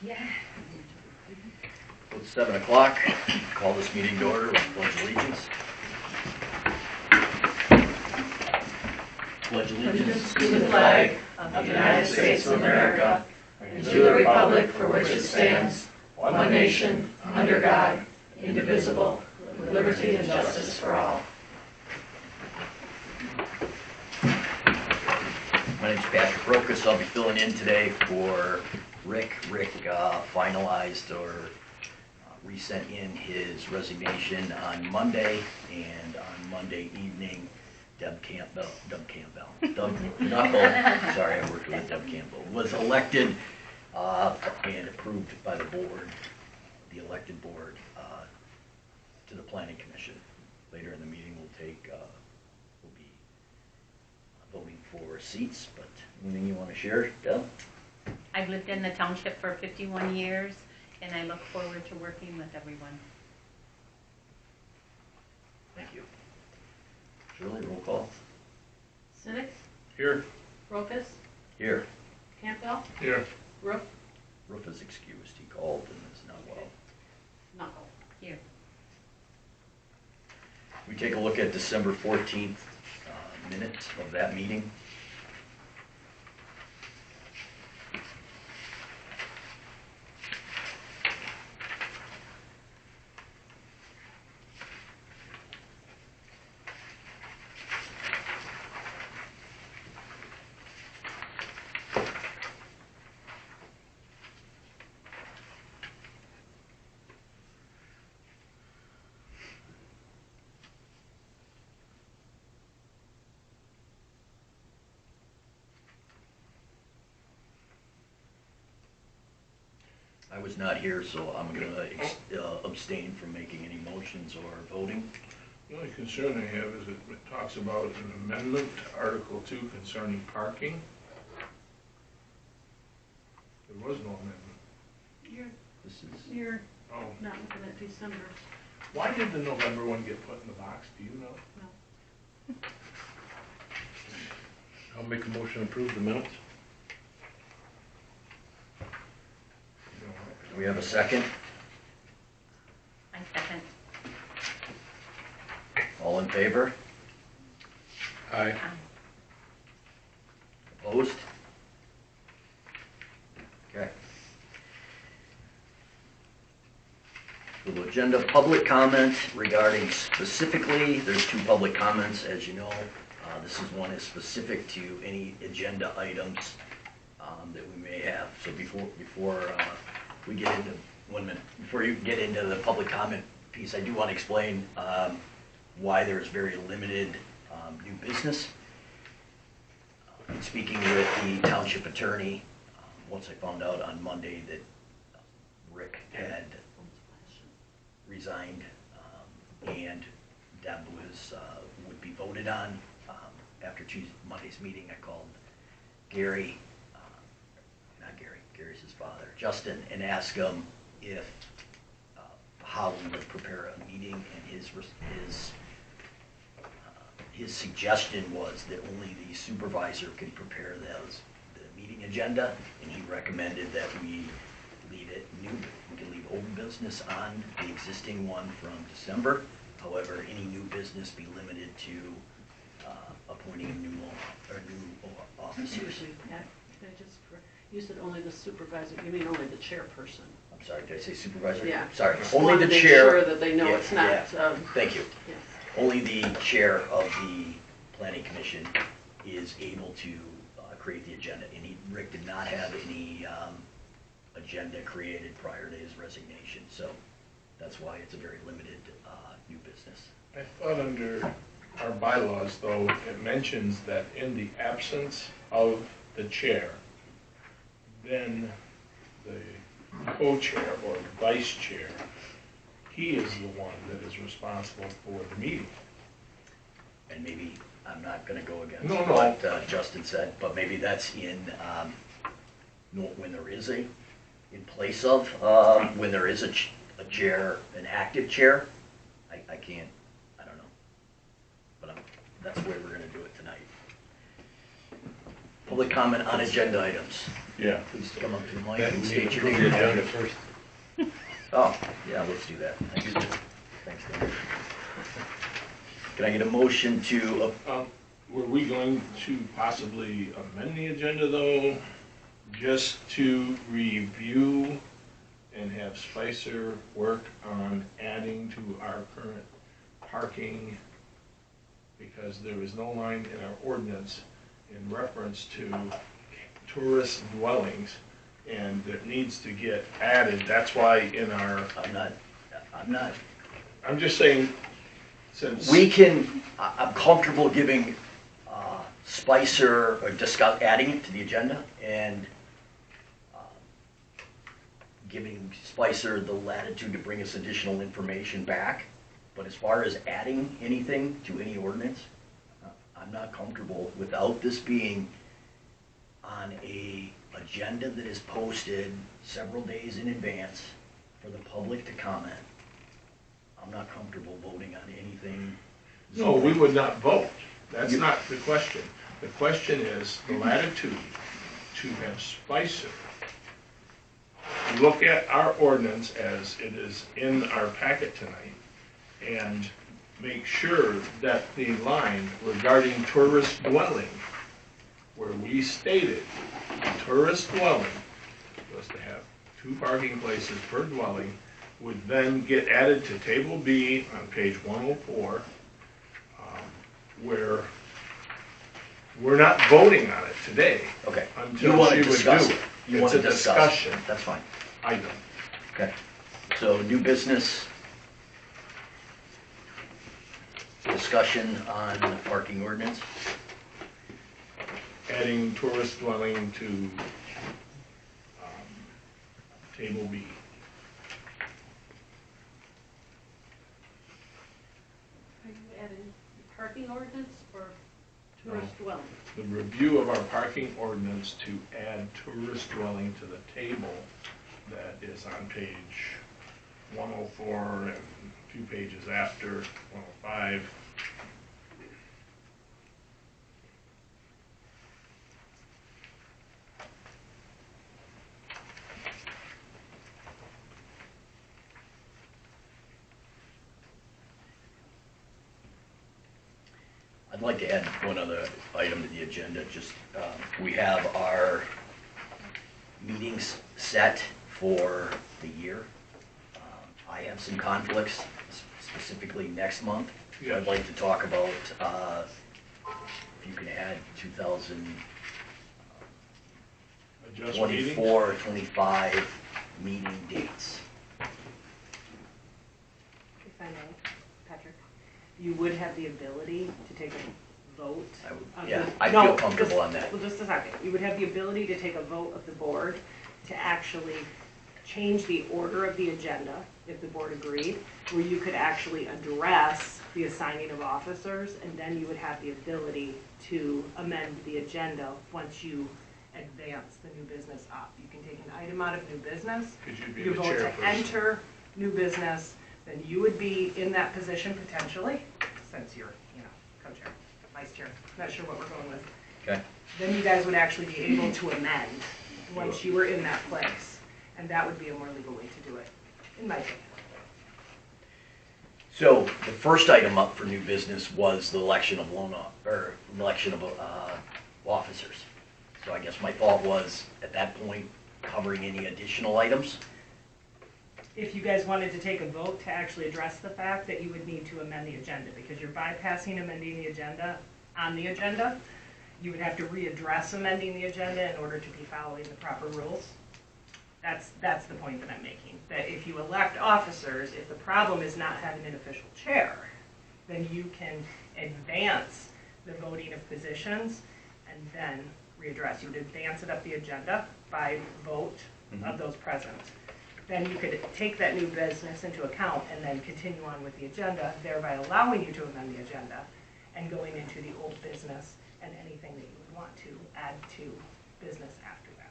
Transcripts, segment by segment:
Yeah. It's 7 o'clock. Call this meeting to order with pledge allegiance. Pledge allegiance To the flag of the United States of America and to the republic for which it stands, one nation, under God, indivisible, with liberty and justice for all. My name's Patrick Rokas. I'll be filling in today for Rick. Rick finalized or resent in his resignation on Monday, and on Monday evening, Deb Knuckle, sorry, I worked with Deb Campbell, was elected and approved by the board, the elected board, to the Planning Commission. Later in the meeting, we'll be voting for seats, but anything you want to share, Deb? I've lived in the township for 51 years, and I look forward to working with everyone. Thank you. Shirley, roll call. Sinek, Here. Rokas, Here. Campbell, Here. Roof, Roof is excused. He called and is not well. Knuckle. Here. We take a look at December 14th minutes of that meeting. I was not here, so I'm going to abstain from making any motions or voting. The only concern I have is it talks about an amendment to Article 2 concerning parking. There was no amendment. This is You're Oh, not looking at December. why did the November one get put in the box? Do you know? No. I'll make a motion to approve the minutes. Do we have a second? I second. All in favor? Aye. Opposed? Okay. Little agenda, public comment regarding specifically, there's two public comments, as you know. This is one is specific to any agenda items that we may have. So before we get into, 1 minute, before you get into the public comment piece, I do want to explain why there's very limited new business. Speaking with the township attorney, once I found out on Monday that Rick had resigned and Deb would be voted on, after Monday's meeting, I called Gary, Gary's his father, Justin, and asked him if how we would prepare a meeting, and his suggestion was that only the supervisor could prepare the meeting agenda, and he recommended that we leave it new. We can leave old business on the existing one from December. However, any new business be limited to appointing a new officers. Usually, Pat, you said only the supervisor, you mean only the chairperson. I'm sorry, did I say supervisor? Yeah. Sorry, Just only wanted the to make chair. sure that they know Yeah, it's not. yeah. Thank you. Yes. Only the chair of the planning commission is able to create the agenda, and Rick did not have any agenda created prior to his resignation, so that's why it's a very limited new business. I thought under our bylaws, though, it mentions that in the absence of the chair, then the co-chair or vice chair, he is the one that is responsible for the meeting. And maybe, I'm not going to go against No. what Justin said, but maybe that's in when there is in place of, when there is a chair, an active chair. I can't, I don't know, but that's the way we're going to do it tonight. Public comment on agenda items. Yeah. please come up to the mic That and we state your approve name. the and agenda address. first. Oh, yeah, let's do that. Thanks. Thanks, Dan. Can I get a motion to, Were we going to possibly amend the agenda though, just to review and have Spicer work on adding to our current parking? Because there is no line in our ordinance in reference to tourist dwellings, and it needs to get added. That's why in our, I'm not, I'm just saying, since. I'm comfortable giving Spicer, or discuss, adding it to the agenda, and giving Spicer the latitude to bring us additional information back. But as far as adding anything to any ordinance, I'm not comfortable without this being on a agenda that is posted several days in advance for the public to comment. I'm not comfortable voting on anything. No, we would not vote. That's not the question. The question is the latitude to have Spicer look at our ordinance as it is in our packet tonight and make sure that the line regarding tourist dwelling, where we stated tourist dwelling was to have 2 parking places per dwelling, would then get added to Table B on page 104, where we're not voting on it today. Okay. Until You want she to would discuss do it. it. You It's want to a discuss it. discussion That's fine. item. Okay. So new business, discussion on the parking ordinance. Adding tourist dwelling to Table B. Are you adding the parking ordinance or tourist dwelling? The review of our parking ordinance to add tourist dwelling to the table that is on page 104 and 2 pages after 105. I'd like to add one other item to the agenda. Just, we have our meetings set for the year. I have some conflicts, specifically next month. So I'd like to talk about, if you can add Adjust meetings. 2024, 25 meeting dates. If I may, Patrick, you would have the ability to take a vote. I would- of yeah, the- I feel No, comfortable just- on that. Well, just a second. You would have the ability to take a vote of the board to actually change the order of the agenda, if the board agreed, where you could actually address the assigning of officers, and then you would have the ability to amend the agenda once you advance the new business up. You can take an item out of new business, Could you be you the vote to chairperson? enter new business, then you would be in that position potentially, since you're, co-chair, vice chair, not sure what we're going with. Okay. Then you guys would actually be able to amend once you were in that place. And that would be a more legal way to do it, in my opinion. So the first item up for new business was the election of officers. So I guess my thought was, at that point, covering any additional items. If you guys wanted to take a vote to actually address the fact that you would need to amend the agenda, because you're bypassing amending the agenda on the agenda, you would have to readdress amending the agenda in order to be following the proper rules. That's the point that I'm making, that if you elect officers, if the problem is not having an official chair, then you can advance the voting of positions and then readdress. You would advance it up the agenda by vote of those present. Then you could take that new business into account and then continue on with the agenda, thereby allowing you to amend the agenda and going into the old business and anything that you would want to add to business after that.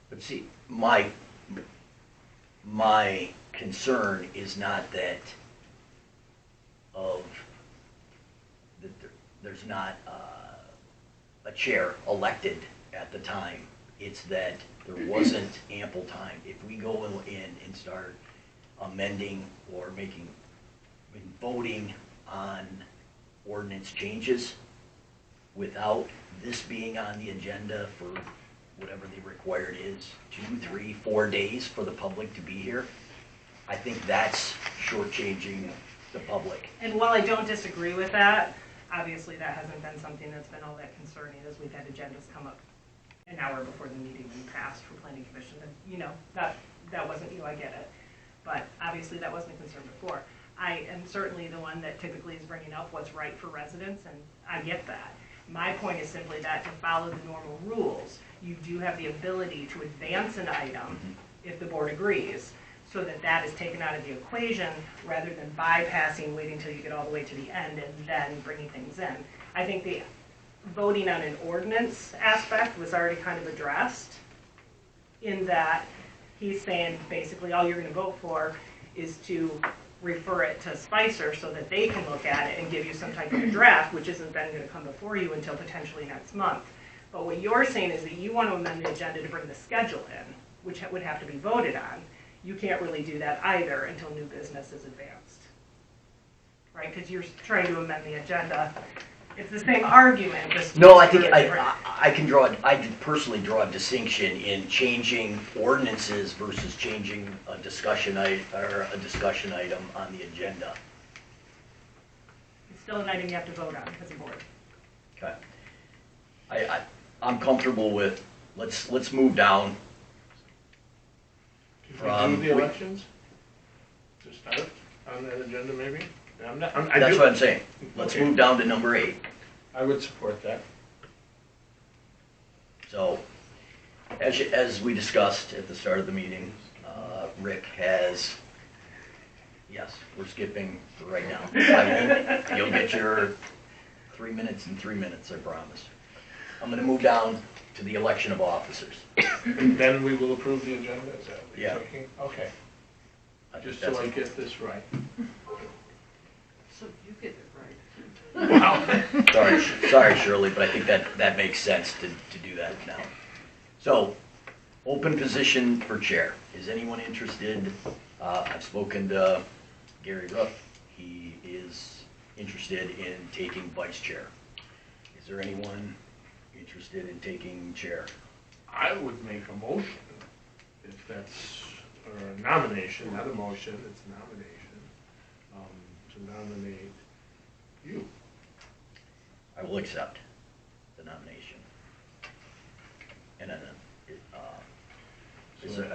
But see, my concern is not that there's not a chair elected at the time. It's that there wasn't ample time. If we go in and start amending or voting on ordinance changes without this being on the agenda for whatever the required is, 2, 3, 4 days for the public to be here, I think that's shortchanging the public. And while I don't disagree with that, obviously that hasn't been something that's been all that concerning, as we've had agendas come up an hour before the meeting in the past for planning commission, and, you know, that wasn't you, I get it. But obviously that wasn't a concern before. I am certainly the one that typically is bringing up what's right for residents, and I get that. My point is simply that to follow the normal rules, you do have the ability to advance an item if the board agrees, so that that is taken out of the equation rather than bypassing, waiting until you get all the way to the end and then bringing things in. I think the voting on an ordinance aspect was already kind of addressed in that he's saying basically all you're going to vote for is to refer it to Spicer so that they can look at it and give you some type of a draft, which isn't then going to come before you until potentially next month. But what you're saying is that you want to amend the agenda to bring the schedule in, which would have to be voted on. You can't really do that either until new business is advanced, right? Because you're trying to amend the agenda. It's the same argument. Just No, I think different. I personally draw a distinction in changing ordinances versus changing a discussion item on the agenda. It's still an item you have to vote on as a board. Okay. I'm comfortable with, let's move down. Can we do the elections to start on that agenda maybe? That's what I'm saying. Let's Okay. move down to number 8. I would support that. So, as we discussed at the start of the meeting, Rick has, yes, we're skipping for right now. You'll get your 3 minutes in 3 minutes, I promise. I'm gonna move down to the election of officers. And then we will approve the agenda, is that what you're Yeah. thinking? Okay, I think just so I that's- get this right. So you get it right. Wow. Sorry Shirley, but I think that makes sense to do that now. So, open position for chair. Is anyone interested? I've spoken to Gary Ruff. He is interested in taking vice chair. Is there anyone interested in taking chair? I would make a motion, if that's, or a nomination, not a motion, it's a nomination, to nominate you. I will accept the nomination. And then, does there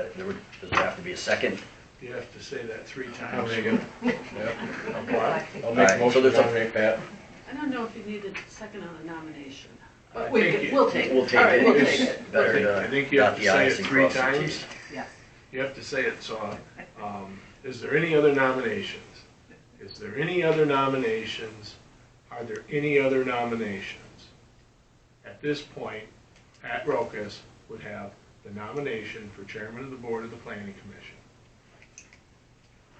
have to be a second? You have to say that 3 I'll times. make it. Yep. What? I'll All make right, a motion so there's to a- nominate Pat. I don't know if you need a second on a nomination. I But think we'll take it. We'll take All right, it. we'll It's take it. better I to think you have dot to the say i's it and 3 cross the times. t's. Yes. You have to say it, so, is there any other nominations? Is there any other nominations? Are there any other nominations? At this point, Pat Rokas would have the nomination for chairman of the board of the planning commission.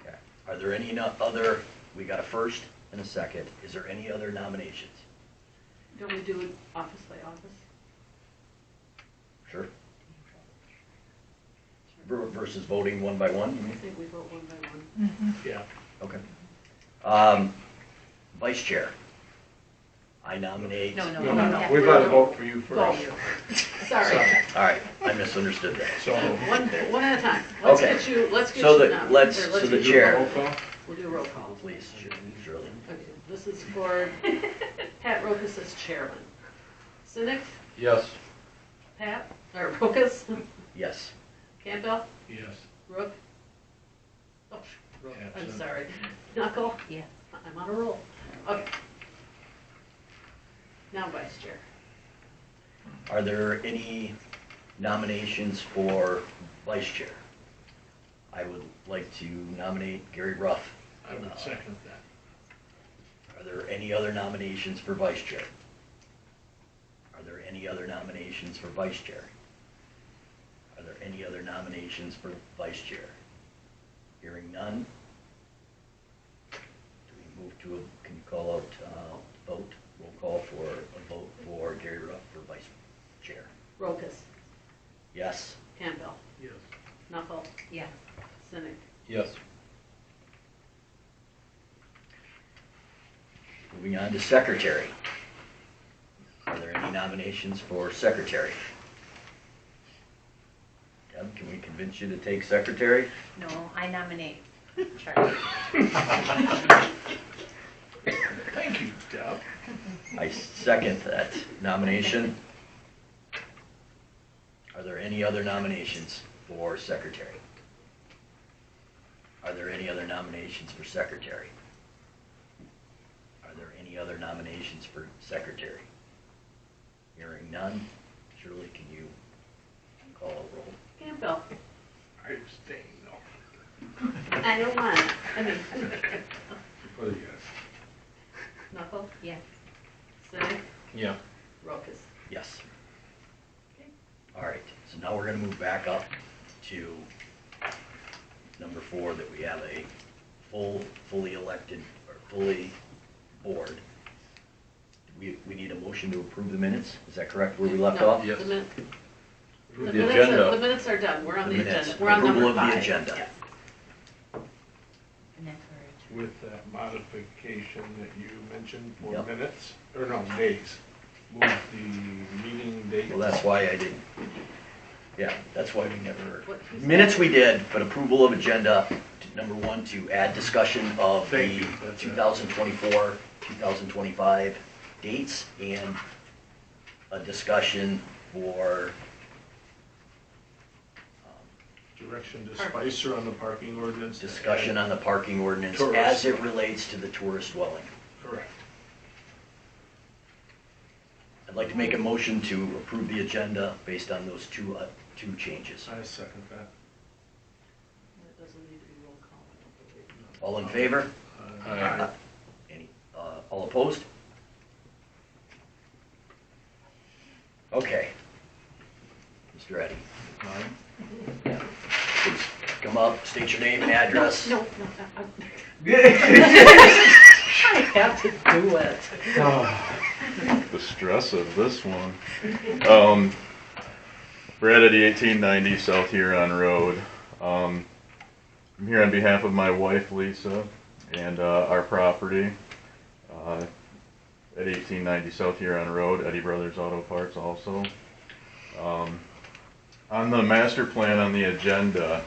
Okay. Are there any other, we got a first and a second. Is there any other nominations? Don't we do it office by office? Sure. Versus voting one by one? I think we vote one by one. Yeah. Okay. Vice chair. I nominate. No. We've got to vote for you Call first. you. Sorry. All right, I misunderstood that. So, One at a time. Let's Okay. get you, let's get So you the- nominated. let's- Or so the get you- chair. roll call? We'll do a roll call. Please, Shirley. Okay, this is for Pat Rokas as chairman. Cynic, Yes. Pat, or Rokas, Yes. Campbell, Yes. Rook. Oh, Rook, I'm Absent. sorry. Knuckle, Yes. I'm on a roll. Okay. Now vice chair. Are there any nominations for vice chair? I would like to nominate Gary Ruff. I would second that. Are there any other nominations for vice chair? Are there any other nominations for vice chair? Are there any other nominations for vice chair? Hearing none. Do we move to can you call out vote? Roll call for a vote for Gary Ruff for vice chair. Rokas, Yes. Campbell, Yes. Knuckle, Yes. Cynic. Yes. Moving on to secretary. Are there any nominations for secretary? Deb, can we convince you to take secretary? No, I nominate Charlie. Thank you, Deb. I second that nomination. Are there any other nominations for secretary? Are there any other nominations for secretary? Are there any other nominations for secretary? Hearing none. Shirley, can you call a roll? Campbell, I abstain, no. I don't want it. I mean, Oh, yes. Knuckle, Yes. Cynic, Yeah. Rokas. Yes. Okay. All right, so now we're gonna move back up to number 4, that we have a fully elected, or fully board. We need a motion to approve the minutes, is that correct, where we left No, off? Yes. The min- Approve the the minutes are- The agenda. minutes are done, we're on The the minutes. agenda, we're on Approval number of the 5. agenda. Yes. And that's where With that modification that you mentioned for Yep. minutes, or no, days. Move the meeting date. Well, that's why I didn't, yeah, that's why we never, What he said. minutes we did, but approval of agenda, number 1, to add discussion of Thank the you, that's it. 2024, 2025 dates, and a discussion for, Direction to Spicer on the parking ordinance. discussion on the parking ordinance Tourist. as it relates to the tourist dwelling. Correct. I'd like to make a motion to approve the agenda based on those two changes. I second that. It doesn't need to be roll call, I don't believe. All in favor? Aye. Any, all opposed? Okay. Mr. Eddy, Aye. please come up, state your name and address. No, I have to do it. The stress of this one. Brad Eddy, 1890 South Huron Road. I'm here on behalf of my wife Lisa and our property at 1890 South Huron Road, Eddy Brothers Auto Parts also. On the master plan on the agenda,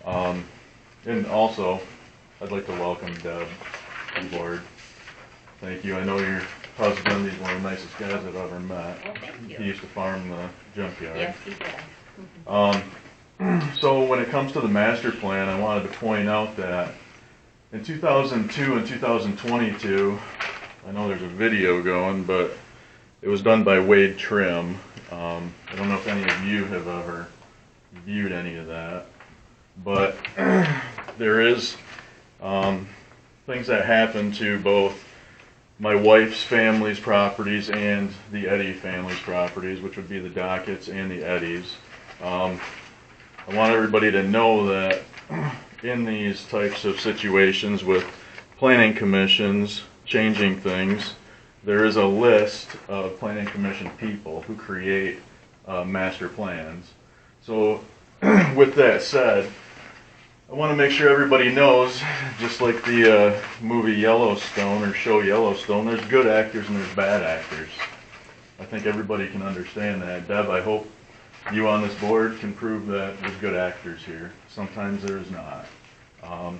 and also I'd like to welcome Deb on board. Thank you. I know your husband, he's one of the nicest guys I've ever met. Well, thank He you. used to farm the junkyard. Yes, he did. So when it comes to the master plan, I wanted to point out that in 2002 and 2022, I know there's a video going, but it was done by Wade Trim. I don't know if any of you have ever viewed any of that, but there is things that happen to both my wife's family's properties and the Eddy family's properties, which would be the Dockett's and the Eddies. I want everybody to know that in these types of situations with planning commissions changing things, there is a list of planning commission people who create master plans. So with that said, I want to make sure everybody knows, just like the movie Yellowstone or show Yellowstone, there's good actors and there's bad actors. I think everybody can understand that. Deb, I hope you on this board can prove that there's good actors here. Sometimes there's not.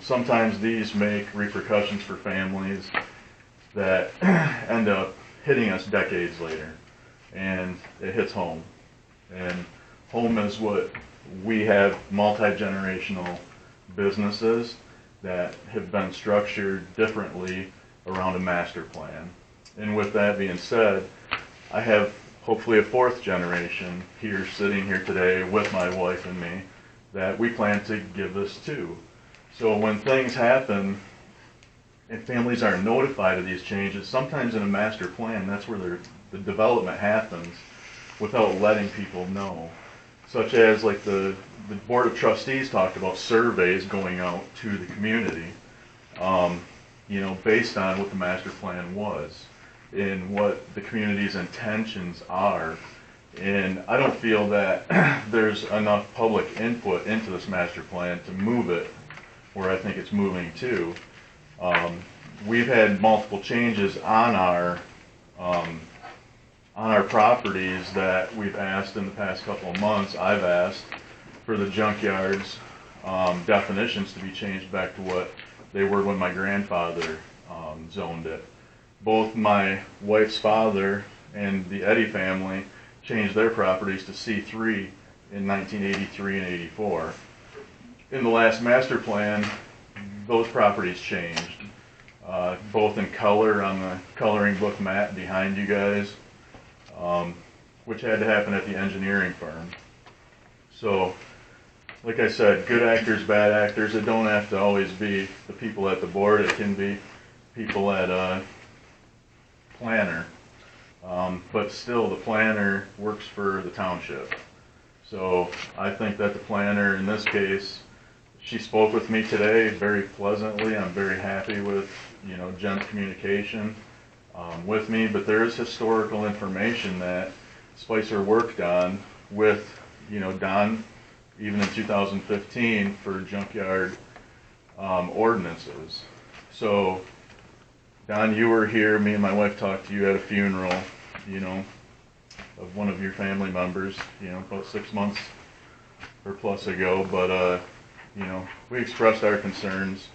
Sometimes these make repercussions for families that end up hitting us decades later, and it hits home. And home is what we have multi-generational businesses that have been structured differently around a master plan. And with that being said, I have hopefully a 4th generation here sitting here today with my wife and me that we plan to give this to. So when things happen and families aren't notified of these changes, sometimes in a master plan, that's where the development happens without letting people know. Such as like the Board of Trustees talked about surveys going out to the community, based on what the master plan was and what the community's intentions are And I don't feel that there's enough public input into this master plan to move it where I think it's moving to. We've had multiple changes on our properties that we've asked in the past couple of months. I've asked for the junkyards definitions to be changed back to what they were when my grandfather zoned it. Both my wife's father and the Eddy family changed their properties to C3 in 1983 and 84. In the last master plan, those properties changed, both in color on the coloring book mat behind you guys, which had to happen at the engineering firm. So, like I said, good actors, bad actors. It don't have to always be the people at the board. It can be people at planner. But still, the planner works for the township. So I think that the planner, in this case, she spoke with me today very pleasantly. I'm very happy with, Jen's communication with me. But there is historical information that Spicer worked on with, Don, even in 2015 for junkyard ordinances. So, Don, you were here. Me and my wife talked to you at a funeral, of one of your family members, about 6 months or plus ago. But, we expressed our concerns,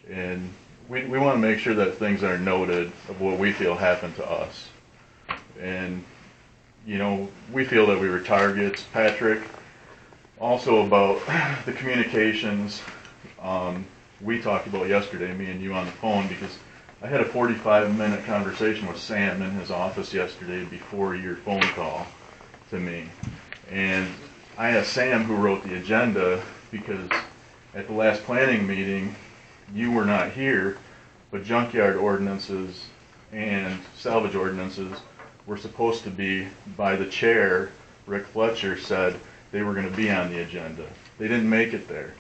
and we want to make sure that things are noted of what we feel happened to us. And, we feel that we were targets. Patrick, also about the communications we talked about yesterday, me and you on the phone, because I had a 45-minute conversation with Sam in his office yesterday before your phone call to me. And I asked Sam, who wrote the agenda, because at the last planning meeting, you were not here, but junkyard ordinances and salvage ordinances were supposed to be by the chair. Rick Fletcher said they were going to be on the agenda. They didn't make it there.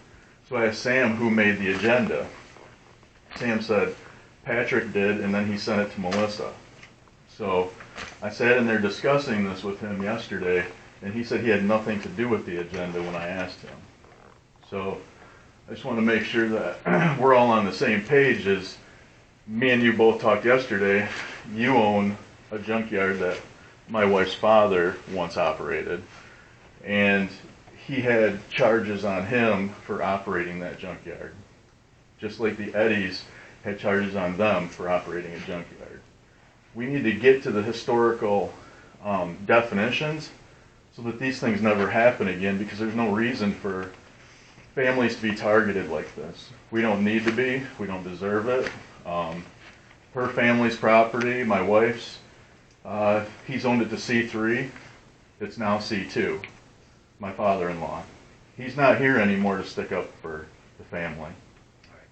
So I asked Sam who made the agenda. Sam said Patrick did, and then he sent it to Melissa. So I sat in there discussing this with him yesterday, and he said he had nothing to do with the agenda when I asked him. So I just want to make sure that we're all on the same page. As me and you both talked yesterday, you own a junkyard that my wife's father once operated, and he had charges on him for operating that junkyard, just like the Eddies had charges on them for operating a junkyard. We need to get to the historical definitions so that these things never happen again, because there's no reason for families to be targeted like this. We don't need to be. We don't deserve it. Her family's property, my wife's, he's owned it to C3. It's now C2, my father-in-law. He's not here anymore to stick up for the family.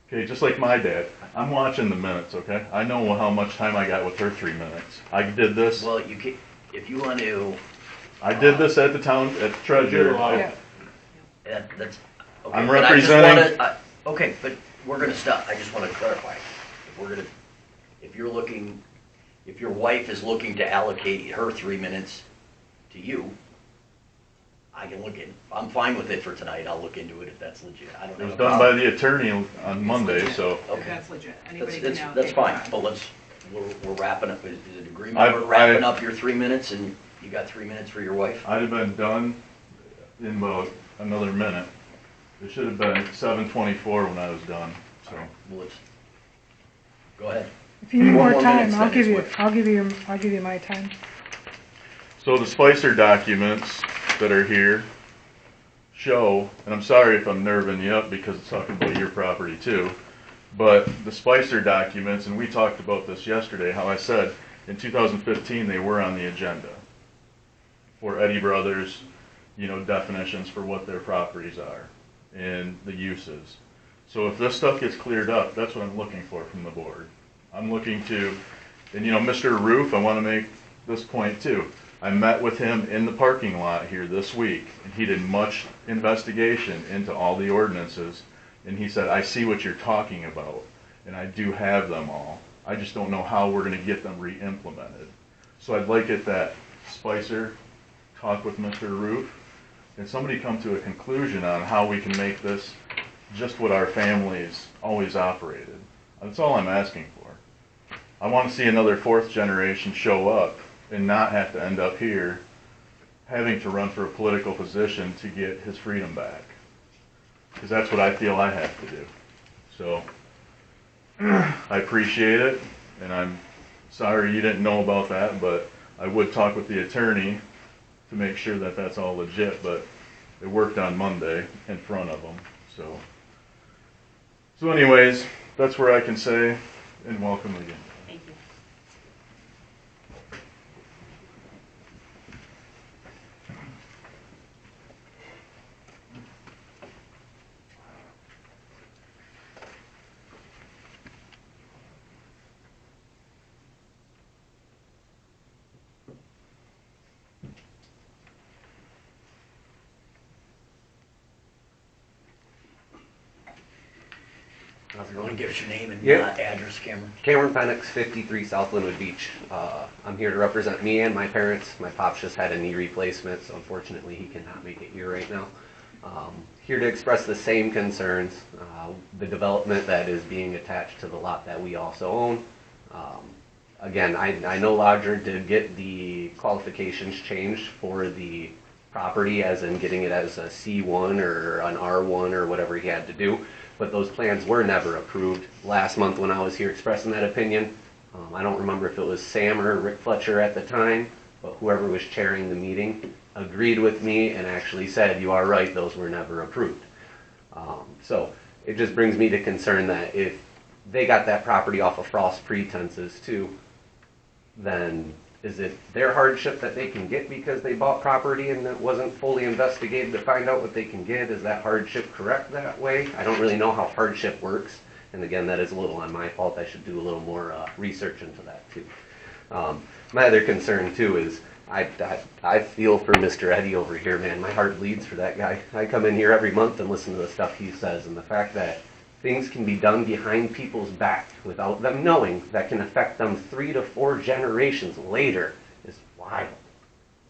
Okay, just like my dad. I'm watching the minutes, okay? I know how much time I got with her 3 minutes. I did this. Well, you can, if you want to. I did this at the town, at the treasurer. That's. Okay, I'm but I just representing. okay, but we're going to stop. I just want to clarify. If your wife is looking to allocate her 3 minutes to you, I can look in. I'm fine with it for tonight. I'll look into it if that's legit. I don't know. It was done by the attorney on Monday, so. Okay. That's legit. Anybody can now That's take fine. time. But we're wrapping up. Is it agreement? We're wrapping up your 3 minutes, and you got 3 minutes for your wife? I'd have been done in about another minute. It should have been 7:24 when I was done, so. Well, go ahead. If you need Four more more time, minutes I'll then give is you, what- I'll give you my time. So the Spicer documents that are here show, and I'm sorry if I'm nerving you up because it's talking about your property too, but the Spicer documents, and we talked about this yesterday, how I said in 2015 they were on the agenda for Eddy Brothers, definitions for what their properties are and the uses. So if this stuff gets cleared up, that's what I'm looking for from the board. I'm looking to, and Mr. Roof, I want to make this point too. I met with him in the parking lot here this week, and he did much investigation into all the ordinances, and he said, I see what you're talking about, and I do have them all. I just don't know how we're going to get them re-implemented. So I'd like it that Spicer talk with Mr. Roof, and somebody come to a conclusion on how we can make this just what our families always operated. That's all I'm asking for. I want to see another fourth generation show up and not have to end up here having to run for a political position to get his freedom back. Because that's what I feel I have to do. So, I appreciate it, and I'm sorry you didn't know about that, but I would talk with the attorney to make sure that that's all legit, but it worked on Monday in front of them, so. So anyways, that's where I can say, and welcome again. Thank you. How's it You want going? to give us your name and Yep. address, Cameron? Cameron Penix, 53 South Linwood Beach. I'm here to represent me and my parents. My pop's just had a knee replacement, so unfortunately he cannot make it here right now. Here to express the same concerns, the development that is being attached to the lot that we also own. Again, I know Lodger did get the qualifications changed for the property, as in getting it as a C1 or an R1 or whatever he had to do. But those plans were never approved. Last month when I was here expressing that opinion, I don't remember if it was Sam or Rick Fletcher at the time, but whoever was chairing the meeting agreed with me and actually said, you are right, those were never approved. So it just brings me to concern that if they got that property off of false pretenses too, then is it their hardship that they can get because they bought property and it wasn't fully investigated to find out what they can get? Is that hardship correct that way? I don't really know how hardship works. And again, that is a little on my fault. I should do a little more research into that too. My other concern too is I feel for Mr. Eddie over here, man. My heart bleeds for that guy. I come in here every month and listen to the stuff he says, and the fact that things can be done behind people's back without them knowing that can affect them 3 to 4 generations later is wild.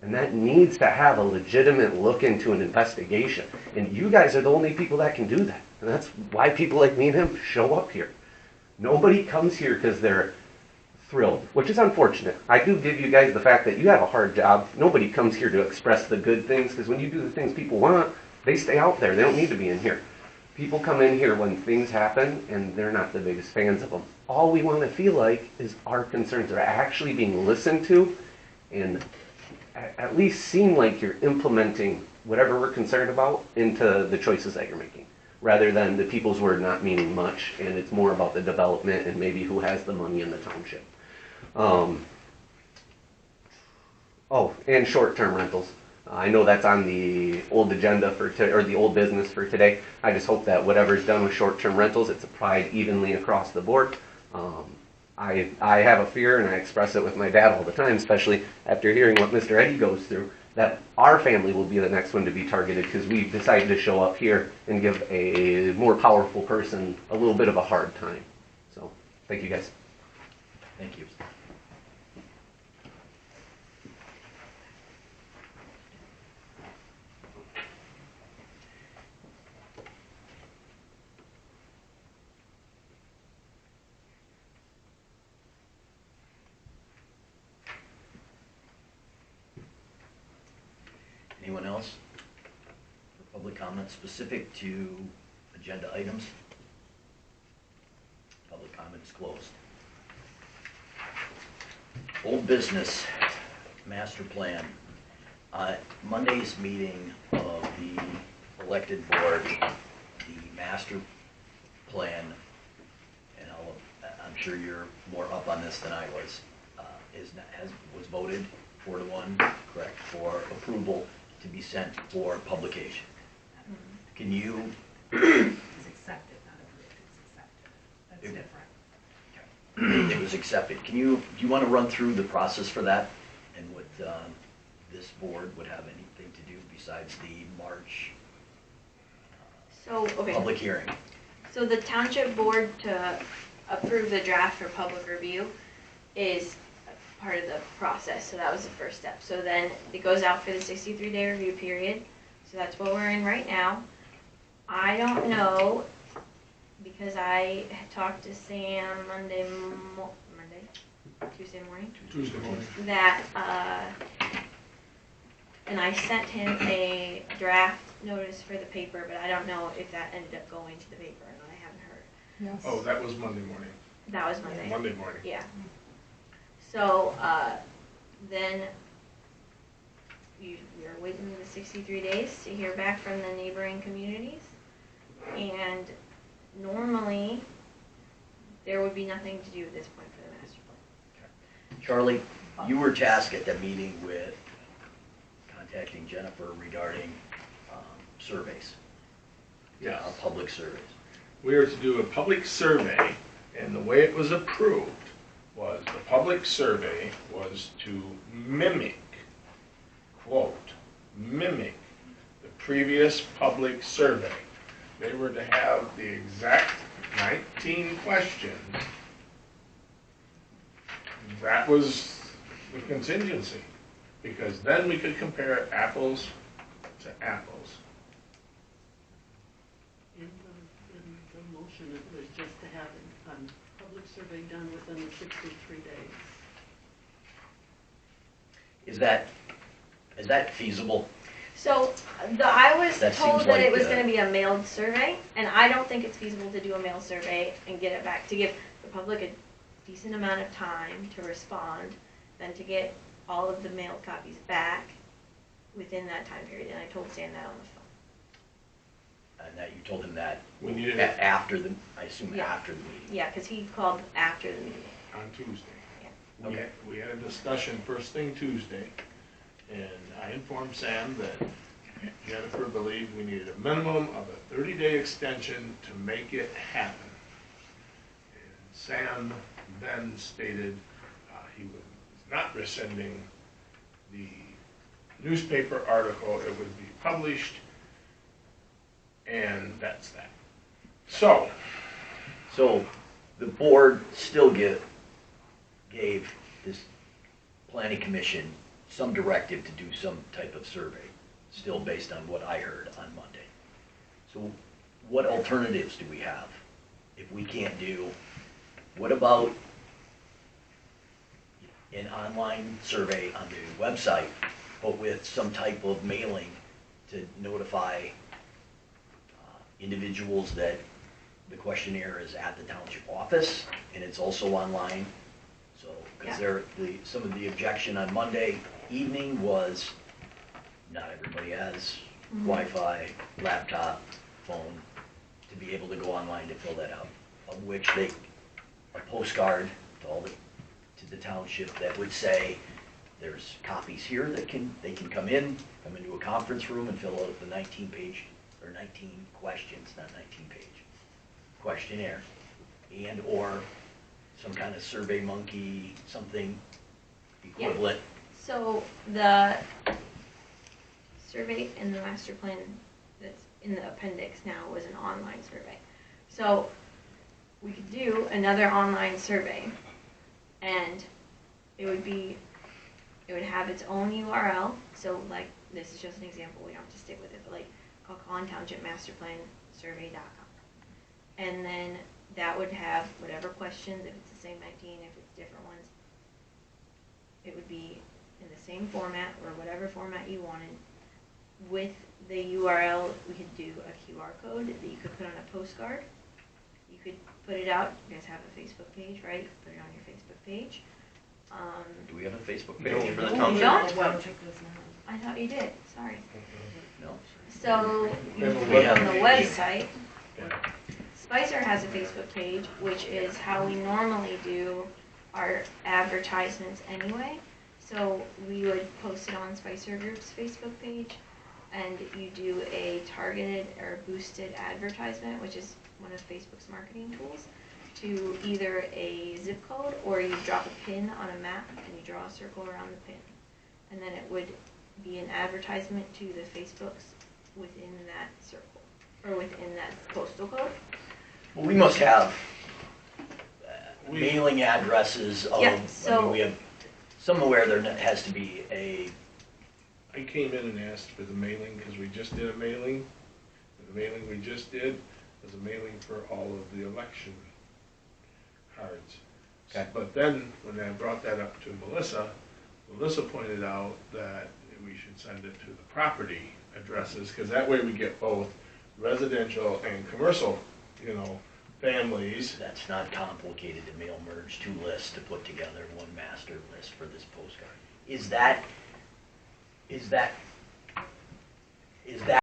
And that needs to have a legitimate look into an investigation. And you guys are the only people that can do that. And that's why people like me and him show up here. Nobody comes here because they're thrilled, which is unfortunate. I do give you guys the fact that you have a hard job. Nobody comes here to express the good things, because when you do the things people want, they stay out there. They don't need to be in here. People come in here when things happen, and they're not the biggest fans of them. All we want to feel like is our concerns are actually being listened to, and at least seem like you're implementing whatever we're concerned about into the choices that you're making, rather than the people's word not meaning much, and it's more about the development and maybe who has the money in the township. Oh, and short-term rentals. I know that's on the old agenda for or the old business for today. I just hope that whatever's done with short-term rentals, it's applied evenly across the board. I have a fear, and I express it with my dad all the time, especially after hearing what Mr. Eddie goes through, that our family will be the next one to be targeted because we decided to show up here and give a more powerful person a little bit of a hard time. So, thank you guys. Thank you. Anyone else for public comment specific to agenda items? Public comment is closed. Old business, master plan. Monday's meeting of the elected board, the master plan, and I'm sure you're more up on this than I was, was voted 4-1, correct, for approval to be sent for publication. Can you? It's accepted, not approved, it's accepted. That's different. It was accepted. Do you want to run through the process for that and what this board would have anything to do besides the March public hearing? So the township board to approve the draft for public review is part of the process, so that was the first step. So then it goes out for the 63-day review period, so that's what we're in right now. I don't know, because I had talked to Sam Tuesday morning, Tuesday morning. that, and I sent him a draft notice for the paper, but I don't know if that ended up going to the paper or not. I haven't heard. Yes. Oh, that was Monday morning. That was Monday. Monday morning. Yeah. So, then we are waiting the 63 days to hear back from the neighboring communities. And normally, there would be nothing to do at this point for the master plan. Charlie, you were tasked at the meeting with contacting Jennifer regarding surveys, Yes. public surveys. We are to do a public survey, and the way it was approved was the public survey was to mimic, quote, mimic the previous public survey. They were to have the exact 19 questions. That was the contingency, because then we could compare apples to apples. In the motion, it was just to have a public survey done within the 63 days. Is that feasible? So, I was That told seems that like it was the- gonna be a mailed survey, and I don't think it's feasible to do a mail survey and get it back, to give the public a decent amount of time to respond, than to get all of the mailed copies back within that time period, and I told Sam that on the phone. And that you told him that We needed it after the, I assume Yeah. after the meeting. Yeah, because he called after the meeting. on Tuesday. Yeah. Okay. We had a discussion first thing Tuesday, and I informed Sam that Jennifer believed we needed a minimum of a 30-day extension to make it happen. And Sam then stated he was not rescinding the newspaper article. It would be published, and that's that. So, So the board still gave this planning commission some directive to do some type of survey, still based on what I heard on Monday. So what alternatives do we have? If we can't do, what about an online survey on the website, but with some type of mailing to notify individuals that the questionnaire is at the township office and it's also online? So, because some of the objection on Monday evening was not everybody has Wi-Fi, laptop, phone to be able to go online to fill that out, of which a postcard to the township that would say there's copies here that they can come into a conference room and fill out the 19-page or 19 questions, not 19-page questionnaire, and or some kind of Survey Monkey, something equivalent. So the survey in the master plan that's in the appendix now was an online survey. So we could do another online survey, and it would have its own URL. So like, this is just an example, we don't have to stick with it, but like Calhoun Township Master Plan Survey.com. And then that would have whatever questions, if it's the same 19, if it's different ones, it would be in the same format or whatever format you wanted. With the URL, we could do a QR code that you could put on a postcard. You could put it out. You guys have a Facebook page, right? You could put it on your Facebook page. Do we have a Facebook No. page for the You township? don't? Township does not. I thought you did. Sorry. No. So you We put have it on a the page. website. yeah. Spicer has a Facebook page, which is how we normally do our advertisements anyway. So we would post it on Spicer Group's Facebook page, and you do a targeted or boosted advertisement, which is one of Facebook's marketing tools, to either a zip code or you drop a pin on a map and you draw a circle around the pin. And then it would be an advertisement to the Facebooks within that circle, or within that postal code. Well, we must have mailing addresses of, Yeah, I mean, so- we have So I'm aware there has to be I came in and asked for the mailing because we just did a mailing. And the mailing we just did was a mailing for all of the election cards. Okay. But then, when I brought that up to Melissa, Melissa pointed out that we should send it to the property addresses, because that way we get both residential and commercial, families. that's not complicated to mail merge two lists to put together one master list for this postcard. Is that